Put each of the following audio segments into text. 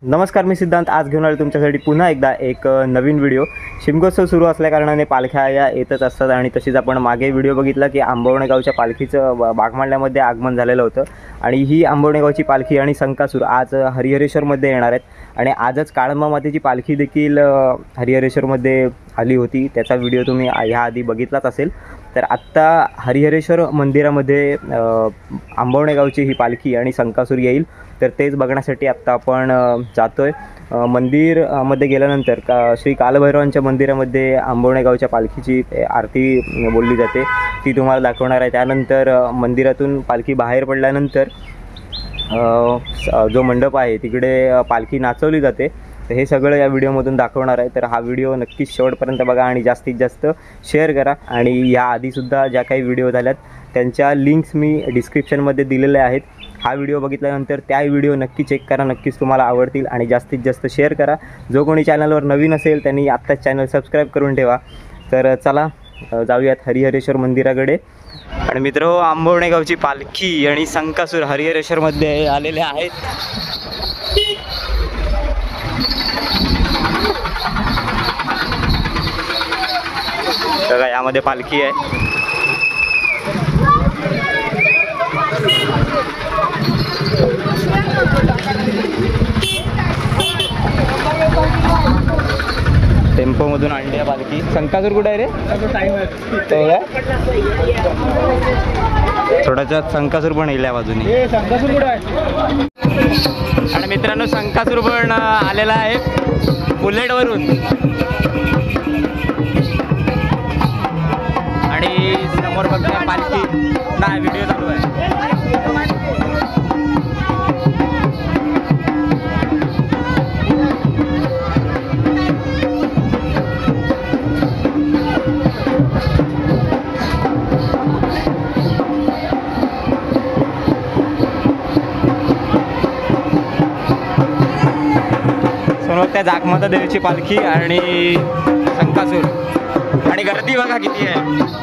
नमस्कार, मी सिद्धांत आज घेऊन आलो तुमच्यासाठी पुन्हा एकदा एक नवीन व्हिडिओ। शिमगोत्सव सुरू असल्याकारणाने पालख्या या येतच असतात आणि तशीच आपण मागे व्हिडिओ बघितला की आंबवणे गावच्या पालखीचं बागमाळ्यामध्ये आगमन झालेलं होतं आणि ही आंबवणे गावची पालखी आणि संकासूर आज हरिहरेश्वरमध्ये येणार आहेत आणि आजच काळंबा मातेची पालखी देखील हरिहरेश्वरमध्ये आली होती। त्याचा व्हिडिओ तुम्ही ह्याआधी बघितलाच असेल। तर आत्ता हरिहरेश्वर मंदिरामध्ये आंबवणे गावची ही पालखी आणि संकासूर येईल, तर तेच बघण्यासाठी आत्ता आपण जातोय। मंदिरमध्ये गेल्यानंतर श्री कालभैरवांच्या मंदिरामध्ये आंबवणे गावच्या पालखीची आरती बोलली जाते, ती तुम्हाला दाखवणार आहे। त्यानंतर मंदिरातून पालखी बाहेर पडल्यानंतर जो मंडप आहे तिकडे पालखी नाचवली जाते। तर हे सगळं या व्हिडिओमधून दाखवणार आहे। तर हा व्हिडिओ नक्कीच शेवटपर्यंत बघा आणि जास्तीत जास्त शेअर करा। आणि या आधीसुद्धा ज्या काही व्हिडिओ झाल्यात त्यांच्या लिंक्स मी डिस्क्रिप्शनमध्ये दिलेल्या आहेत। हा व्हिडिओ बघितल्यानंतर त्या व्हिडिओ नक्की चेक करा, नक्कीच तुम्हाला आवडतील आणि जास्तीत जास्त शेअर करा। जो कोणी चॅनलवर नवीन असेल त्यांनी आत्ताच चॅनल सबस्क्राईब करून ठेवा। तर चला जाऊयात हरिहरेश्वर मंदिराकडे। आणि मित्र, आंबवणे गावची पालखी आणि संकासूर हरिहरेश्वरमध्ये आलेले आहेत। बघा, यामध्ये पालखी आहे। टेम्पोमधून आणली आहे पालखी। संकासूर कुठे आहे रे? थोडासा संकासूर पण येईल या बाजूने। संकासूर कुठे आहे? आणि मित्रांनो, संकासूर पण आलेला आहे बुलेटवरून आणि समोर बघता पालखी नाही, व्हिडिओ चालू आहे। त्या जागमाता देवीची पालखी आणि संकासूर आणि गर्दी बघा किती आहे।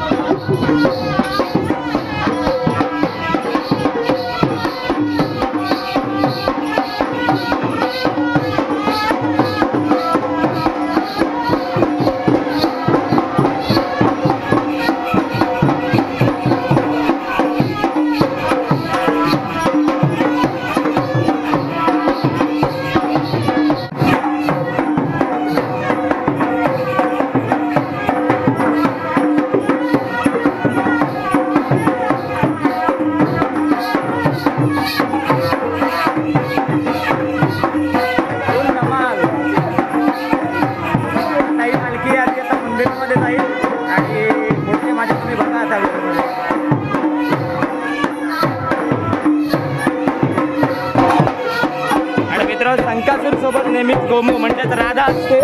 संकासूर सोबत नेहमीच गोमू म्हणजेच राधा असते।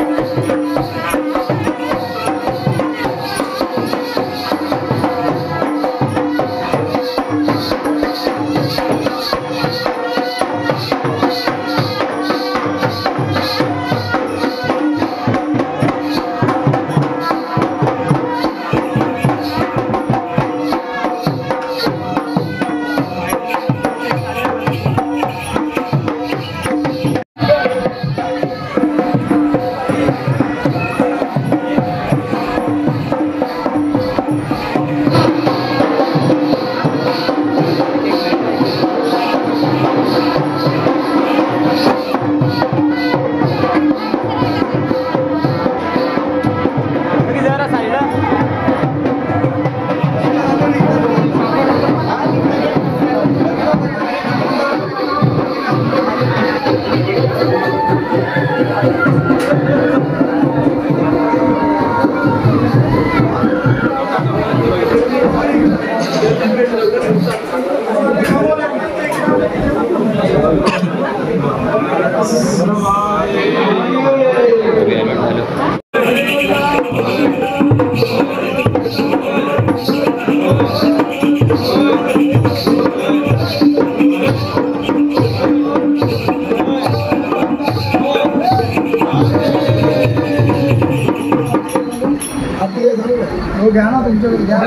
घ्या ना तुमच्याकडे घ्या.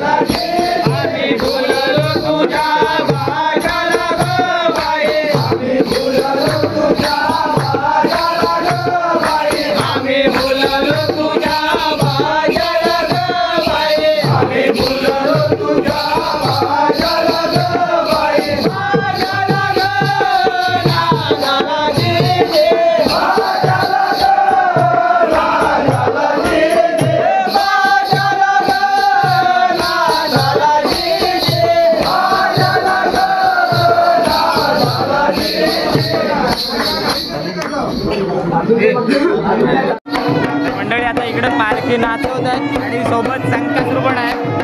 आम्ही बोललो तुझ्या भाषाला मंडळी आता इकडे पालखी नाचवत आहेत आणि सोबत संकासुर पण आहे.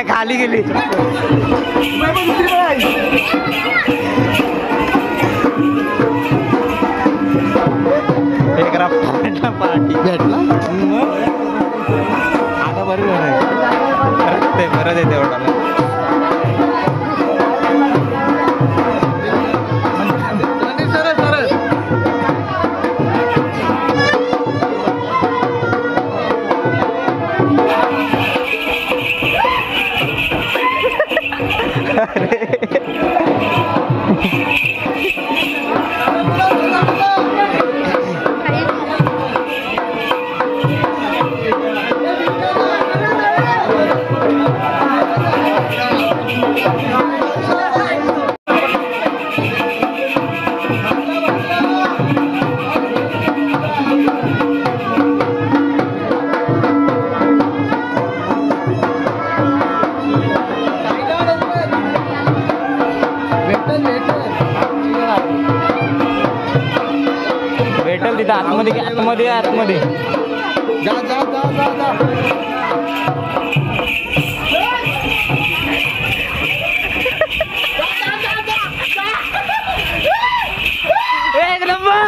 खाली गेली पार्टी भेटला आता बरोबर आहे परत येते एवढा भेटल तिथं आतमध्ये आतमध्ये आतमध्ये जा जा जा जा जा एक नंबर